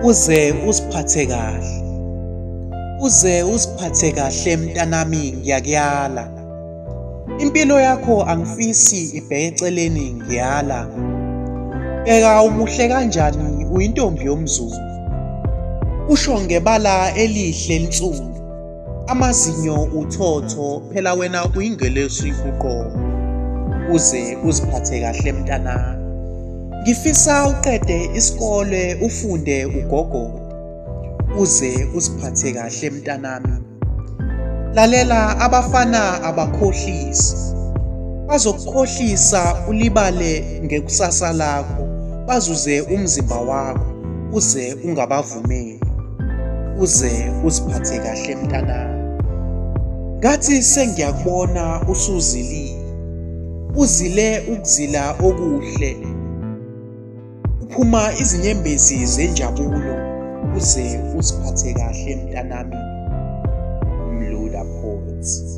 uze uziphathe kahle. Uze uziphathe kahle mntanami, ngiyakuyala. Impilo yakho angifisi ibheke eceleni, ngiyala. Bheka umuhle kanjani, uyintombi yomZulu. Usho ngebala elihle elinsundu. Amazinyo uthotho, phela wena uyingelosi uqobo. Uze uziphathe kahle mntanami. Ngifisa uqede isikole ufunde ugogode. Uze uziphathe kahle mntanami. Lalela, abafana abakhohlisi. Bazokukhohlisa ulibale ngekusasa lakho, bazuze umzimba wakho, uze ungabavumeli. Uze uziphathe kahle mntanami. Ngathi sengiyakubona usuzilile. Uzile ukuzila okuhle. Uphuma izinyembezi zenjabulo. Uze uziphathe kahle mntanami. Umluda Poets.